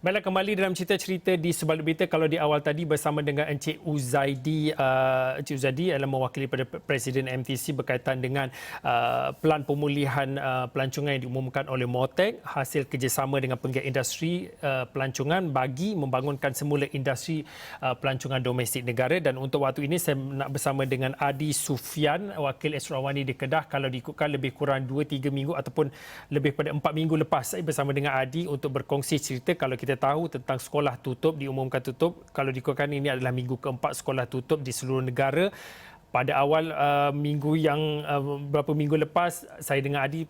Baiklah, kembali dalam cerita-cerita di Sebalik Berita. Kalau di awal tadi bersama dengan Encik Uzaidi, Encik Uzaidi adalah mewakili pada Presiden MTC berkaitan dengan pelan pemulihan pelancongan yang diumumkan oleh MOTEC, hasil kerjasama dengan penggiat industri pelancongan bagi membangunkan semula industri pelancongan domestik negara. Dan untuk waktu ini saya nak bersama dengan Adi Sufian, Wakil Esrawani di Kedah. Kalau diikutkan lebih kurang 2-3 minggu ataupun lebih pada 4 minggu lepas, saya bersama dengan Adi untuk berkongsi cerita. Kalau kita tahu tentang sekolah tutup, diumumkan tutup. Kalau dikatakan ini adalah minggu keempat sekolah tutup di seluruh negara. Pada awal minggu yang beberapa minggu lepas, saya dengan Adi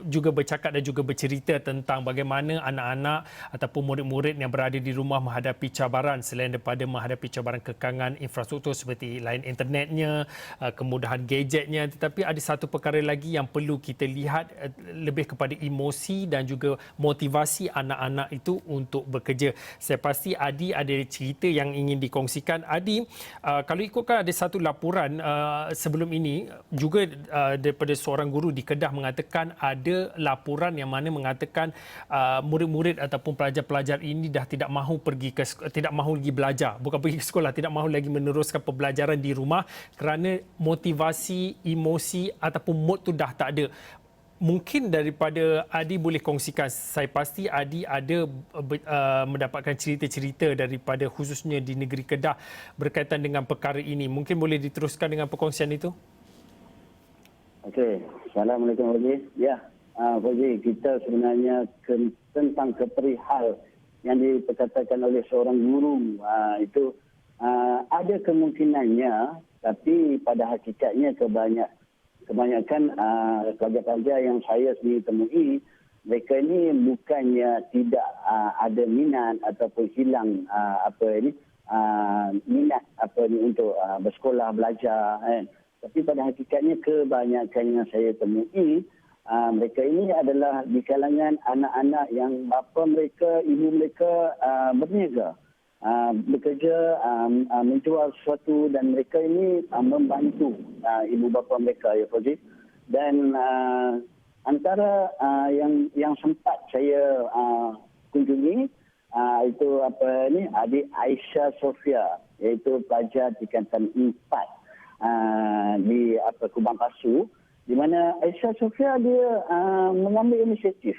juga bercakap dan juga bercerita tentang bagaimana anak-anak ataupun murid-murid yang berada di rumah menghadapi cabaran selain daripada menghadapi cabaran kekangan infrastruktur seperti lain internetnya, kemudahan gadgetnya, tetapi ada satu perkara lagi yang perlu kita lihat lebih kepada emosi dan juga motivasi anak-anak itu untuk bekerja. Saya pasti Adi ada cerita yang ingin dikongsikan. Adi, kalau ikutkan ada satu laporan sebelum ini juga daripada seorang guru di Kedah mengatakan ada laporan yang mana mengatakan murid-murid ataupun pelajar-pelajar ini dah tidak mahu tidak mahu lagi belajar, bukan pergi ke sekolah, tidak mahu lagi meneruskan pembelajaran di rumah kerana motivasi, emosi ataupun mood tu dah tak ada. Mungkin daripada Adi boleh kongsikan, saya pasti Adi ada mendapatkan cerita-cerita daripada khususnya di negeri Kedah berkaitan dengan perkara ini. Mungkin boleh diteruskan dengan perkongsian itu? Okey, Assalamualaikum Fauzi. Ya, Fauzi, kita sebenarnya tentang keperihal yang diperkatakan oleh seorang guru itu ada kemungkinannya, tapi pada hakikatnya kebanyakan pelajar-pelajar yang saya sendiri temui, mereka ini bukannya tidak ada minat ataupun hilang minat untuk bersekolah, belajar, kan. Tapi pada hakikatnya kebanyakan yang saya temui, mereka ini adalah di kalangan anak-anak yang bapa mereka, ibu mereka berniaga, bekerja, menjual sesuatu, dan mereka ini membantu ibu bapa mereka, ya Fauzi. Dan antara yang sempat saya kunjungi itu adik Aisyah Sofia, iaitu pelajar tingkatan 4 di Kubang Pasu, di mana Aisyah Sofia dia mengambil inisiatif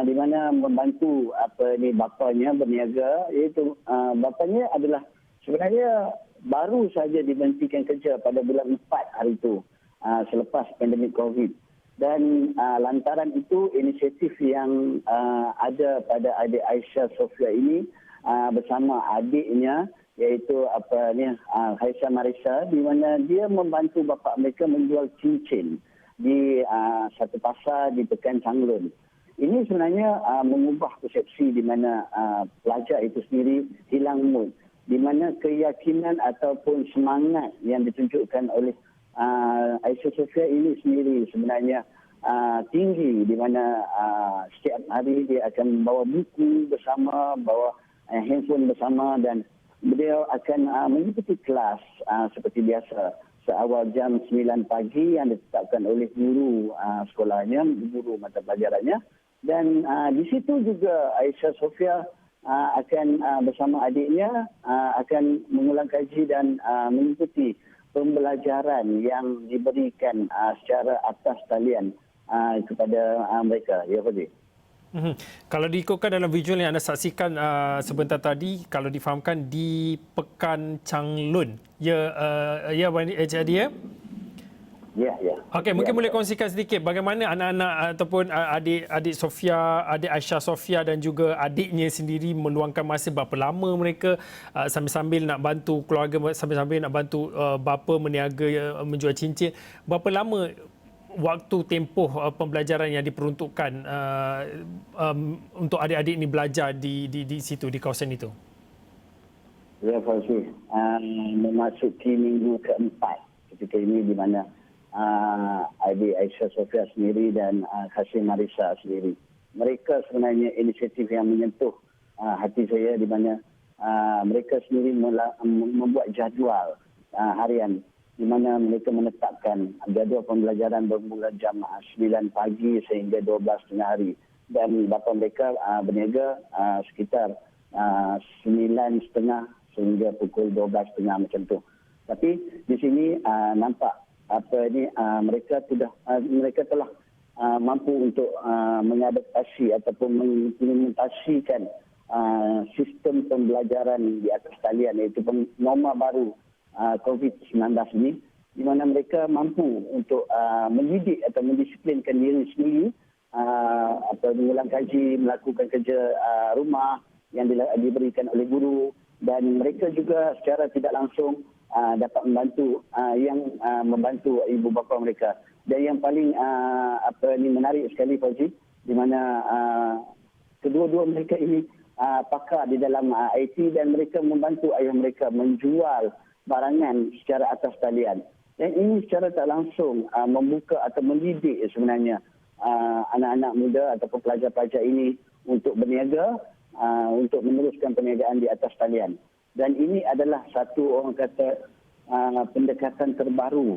di mana membantu bapanya berniaga, iaitu bapanya adalah sebenarnya baru saja diberhentikan kerja pada bulan 4 hari itu selepas pandemik COVID. Dan lantaran itu inisiatif yang ada pada adik Aisyah Sofia ini bersama adiknya, iaitu Haisha Marisa, di mana dia membantu bapa mereka menjual cincin di satu pasar di Pekan Changlun. Ini sebenarnya mengubah persepsi di mana pelajar itu sendiri hilang mood, di mana keyakinan ataupun semangat yang ditunjukkan oleh Aisyah Sofia ini sendiri sebenarnya tinggi, di mana setiap hari dia akan membawa buku bersama, bawa handphone bersama, dan beliau akan mengikuti kelas seperti biasa seawal jam 9 pagi yang ditetapkan oleh guru sekolahnya, guru mata pelajarannya. Dan di situ juga Aisyah Sofia akan bersama adiknya akan mengulang kaji dan mengikuti pembelajaran yang diberikan secara atas talian kepada mereka. Ya, Fadil. Kalau diikutkan dalam visual yang anda saksikan sebentar tadi, kalau difahamkan di Pekan Changlun, ya, Adi, ya? Ya. Okey, mungkin boleh kongsikan sedikit bagaimana anak-anak ataupun adik Sofia, adik Aisyah Sofia dan juga adiknya sendiri meluangkan masa, berapa lama mereka sambil-sambil nak bantu keluarga, sambil-sambil nak bantu bapa meniaga, menjual cincin. Berapa lama waktu tempoh pembelajaran yang diperuntukkan untuk adik-adik ini belajar di situ, di kawasan itu? Ya, Fauzi. Memasuki minggu keempat ketika ini, di mana adik Aisyah Sofia sendiri dan Hasim Marisa sendiri, mereka sebenarnya inisiatif yang menyentuh hati saya, di mana mereka sendiri membuat jadual harian, di mana mereka menetapkan jadual pembelajaran bermula jam 9 pagi sehingga 12 tengah hari. dan bapa mereka berniaga sekitar 9.30 sehingga pukul 12.30 macam tu. Tapi di sini nampak mereka telah mampu untuk mengadaptasi ataupun mengimplementasikan sistem pembelajaran di atas talian, iaitu norma baru COVID-19 ini, di mana mereka mampu untuk mendidik atau mendisiplinkan diri sendiri, mengulang kaji, melakukan kerja rumah yang diberikan oleh guru, dan mereka juga secara tidak langsung dapat membantu ibu bapa mereka. Dan yang paling menarik sekali, Fauzi, di mana kedua-dua mereka ini pakar di dalam IT, dan mereka membantu ayah mereka menjual barangan secara atas talian. Dan ini secara tak langsung membuka atau mendidik sebenarnya anak-anak muda ataupun pelajar-pelajar ini untuk berniaga, untuk meneruskan perniagaan di atas talian. Dan ini adalah satu pendekatan terbaru.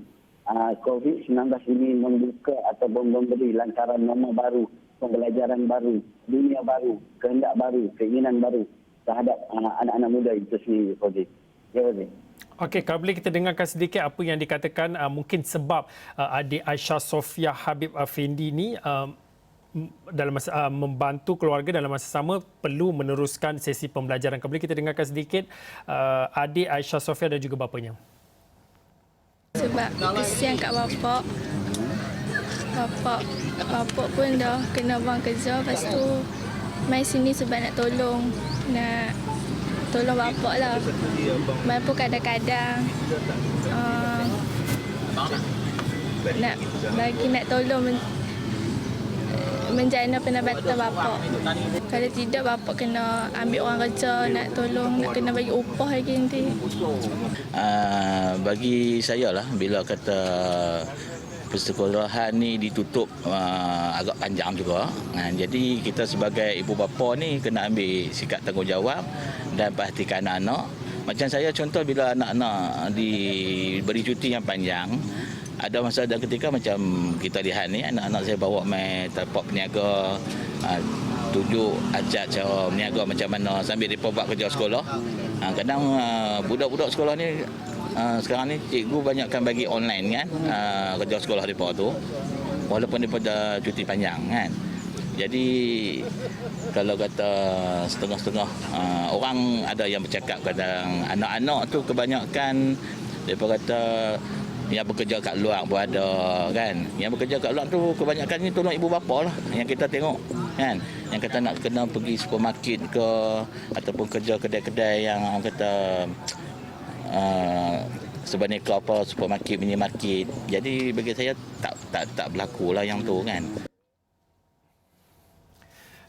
COVID-19 ini membuka ataupun memberi lantaran norma baru, pembelajaran baru, dunia baru, kehendak baru, keinginan baru terhadap anak-anak muda itu sendiri, Fauzi. Ya, Fauzi. Okey, kalau boleh kita dengarkan sedikit apa yang dikatakan mungkin sebab adik Aisyah Sofia Habib Afendi ni dalam masa membantu keluarga dalam masa sama perlu meneruskan sesi pembelajaran. Kalau boleh kita dengarkan sedikit adik Aisyah Sofia dan juga bapanya. Sebab kesian kat bapak. Bapak pun dah kena buang kerja, lepas tu mai sini sebab nak tolong bapak lah. Bapak kadang-kadang nak tolong menjana pendapatan bapak. Kalau tidak, bapak kena ambil orang kerja, nak tolong, nak kena bagi upah lagi nanti. Bagi saya lah, bila kata persekolahan ni ditutup agak panjang juga. Jadi kita sebagai ibu bapa ni kena ambil sikap tanggungjawab dan perhatikan anak-anak. Macam saya contoh, bila anak-anak diberi cuti yang panjang, ada masa dan ketika macam kita lihat ni, anak-anak saya bawa main tapak peniaga, tunjuk ajak cara berniaga macam mana sambil mereka buat kerja sekolah. Kadang budak-budak sekolah ni sekarang ni cikgu banyakkan bagi online kan, kerja sekolah mereka tu, walaupun mereka dah cuti panjang kan. Jadi kalau kata setengah-setengah, orang ada yang bercakap kadang anak-anak tu kebanyakan mereka kata yang bekerja kat luar pun ada kan. Yang bekerja kat luar tu kebanyakan ni tolong ibu bapa lah yang kita tengok kan. Yang kata nak kena pergi supermarket ke ataupun kerja kedai-kedai yang orang kata sebenarnya apa supermarket, minimarket. Jadi bagi saya tak berlaku lah yang tu kan.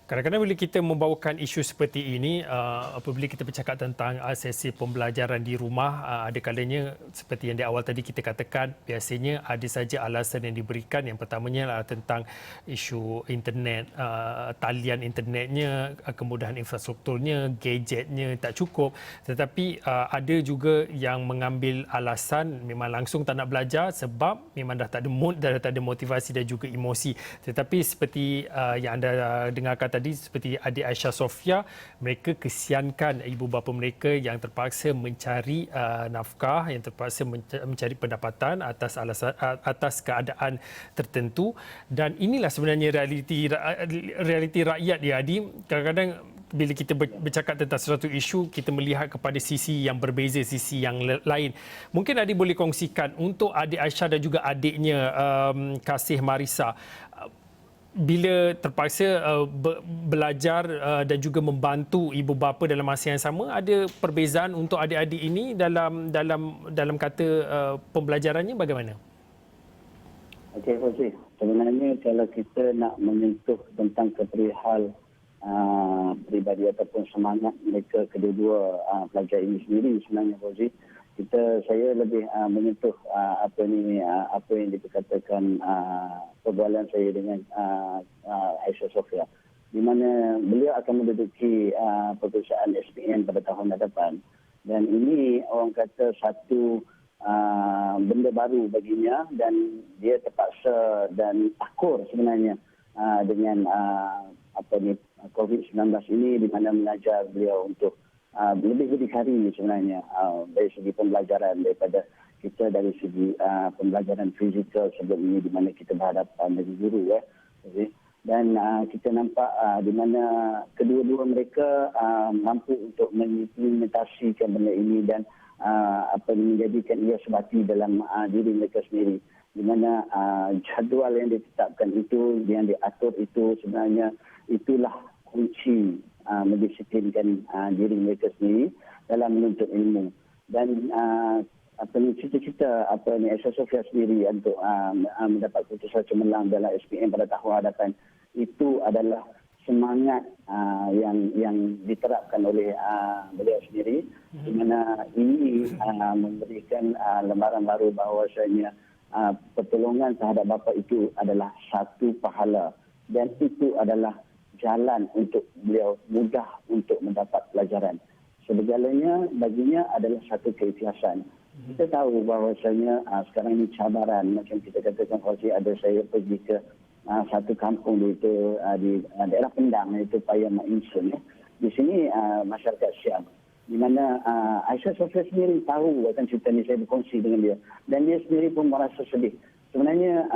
Kadang-kadang bila kita membawakan isu seperti ini, apabila kita bercakap tentang sesi pembelajaran di rumah, ada kalanya seperti yang di awal tadi kita katakan, biasanya ada saja alasan yang diberikan. Yang pertamanya adalah tentang isu internet, talian internetnya, kemudahan infrastrukturnya, gadgetnya tak cukup. Tetapi ada juga yang mengambil alasan memang langsung tak nak belajar sebab memang dah tak ada mood, dah tak ada motivasi dan juga emosi. Tetapi seperti yang anda dengarkan tadi, seperti adik Aisyah Sofia, mereka kesiankan ibu bapa mereka yang terpaksa mencari nafkah, yang terpaksa mencari pendapatan atas keadaan tertentu. Dan inilah sebenarnya realiti rakyat dia, Adi. Kadang-kadang bila kita bercakap tentang sesuatu isu, kita melihat kepada sisi yang berbeza, sisi yang lain. Mungkin Adi boleh kongsikan untuk adik Aisyah dan juga adiknya Kasih Marisa, bila terpaksa belajar dan juga membantu ibu bapa dalam masa yang sama, ada perbezaan untuk adik-adik ini dalam kata pembelajarannya bagaimana? Okey, Fauzi. Sebenarnya kalau kita nak menyentuh tentang keperihal peribadi ataupun semangat mereka kedua-dua pelajar ini sendiri, sebenarnya Fauzi, saya lebih menyentuh apa yang dikatakan perbualan saya dengan Aisyah Sofia, di mana beliau akan menduduki perusahaan SPM pada tahun hadapan, dan ini orang kata satu benda baru baginya, dan dia terpaksa dan akur sebenarnya dengan COVID-19 ini, di mana mengajar beliau untuk lebih berdikari sebenarnya dari segi pembelajaran daripada kita dari segi pembelajaran fizikal sebelum ini, di mana kita berhadapan dengan guru dan kita nampak di mana kedua-dua mereka mampu untuk mengimplementasikan benda ini dan menjadikan ia sebati dalam diri mereka sendiri, di mana jadual yang ditetapkan itu, yang diatur itu, sebenarnya itulah kunci mendisiplinkan diri mereka sendiri dalam menuntut ilmu. Dan cita-cita Aisyah Sofia sendiri untuk mendapat keputusan cemerlang dalam SPM pada tahun hadapan itu adalah semangat yang diterapkan oleh beliau sendiri, di mana ini memberikan lembaran baru bahawasanya pertolongan terhadap bapa itu adalah satu pahala, dan itu adalah jalan untuk beliau mudah untuk mendapat pelajaran. Segalanya baginya adalah satu keikhlasan. Kita tahu bahawasanya sekarang ini cabaran, macam kita katakan ada saya pergi ke satu kampung iaitu di daerah Pendang, iaitu Payam Insun. Di sini masyarakat Siam, di mana Aisyah Sofia sendiri tahu akan cerita ini, saya berkongsi dengan dia, dan dia sendiri pun merasa sedih. Sebenarnya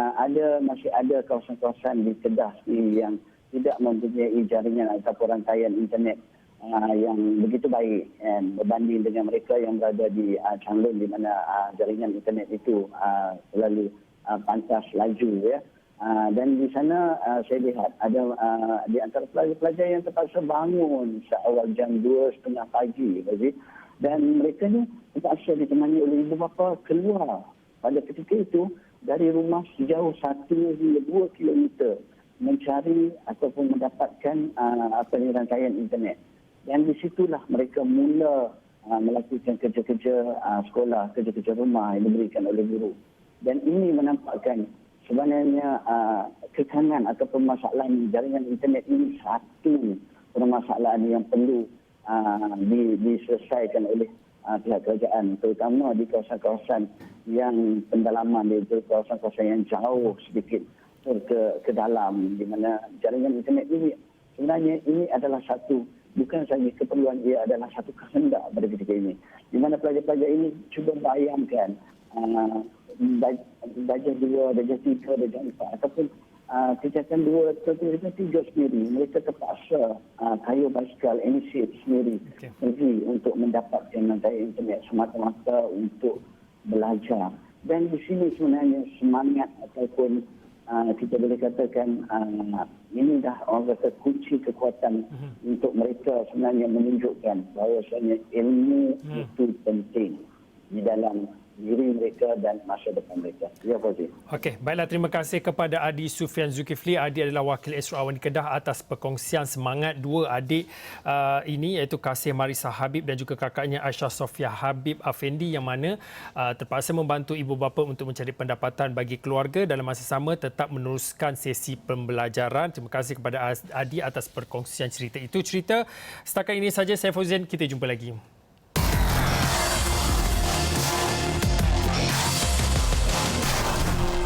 masih ada kawasan-kawasan di Kedah ini yang tidak mempunyai jaringan ataupun rantaian internet yang begitu baik berbanding dengan mereka yang berada di Changlun, di mana jaringan internet itu selalu pantas laju dan di sana saya lihat ada di antara pelajar-pelajar yang terpaksa bangun seawal jam 2:30 pagi, dan mereka ni terpaksa ditemani oleh ibu bapa keluar pada ketika itu dari rumah sejauh 1 hingga 2 kilometer mencari ataupun mendapatkan rantaian internet. Dan di situlah mereka mula melakukan kerja-kerja sekolah, kerja-kerja rumah yang diberikan oleh guru. Dan ini menampakkan sebenarnya kekangan atau permasalahan jaringan internet ini satu permasalahan yang perlu diselesaikan oleh pihak kerajaan, terutama di kawasan-kawasan yang pendalaman, iaitu kawasan-kawasan yang jauh sedikit ke dalam, di mana jaringan internet ini sebenarnya ini adalah satu, bukan saja keperluan, ia adalah satu kehendak pada ketika ini, di mana pelajar-pelajar ini cuba bayangkan darjah 2, darjah 3, darjah 4 ataupun tingkatan 2 atau tingkatan 3 sendiri, mereka terpaksa kayu basikal inisiatif sendiri pergi untuk mendapatkan rantaian internet semata-mata untuk belajar. Dan di sini sebenarnya semangat ataupun kita boleh katakan ini dah orang kata kunci kekuatan untuk mereka sebenarnya menunjukkan bahawasanya ilmu itu penting di dalam diri mereka dan masa depan mereka. Ya, Fauzi. Okey, baiklah, terima kasih kepada Adi Sufian Zulkifli. Adi adalah wakil Esru Awan di Kedah atas perkongsian semangat dua adik ini, iaitu Kasih Marisa Habib dan juga kakaknya Aisyah Sofia Habib Afendi, yang mana terpaksa membantu ibu bapa untuk mencari pendapatan bagi keluarga dalam masa sama tetap meneruskan sesi pembelajaran. Terima kasih kepada Adi atas perkongsian cerita itu. Cerita setakat ini saja. Saya Fauzian, kita jumpa lagi.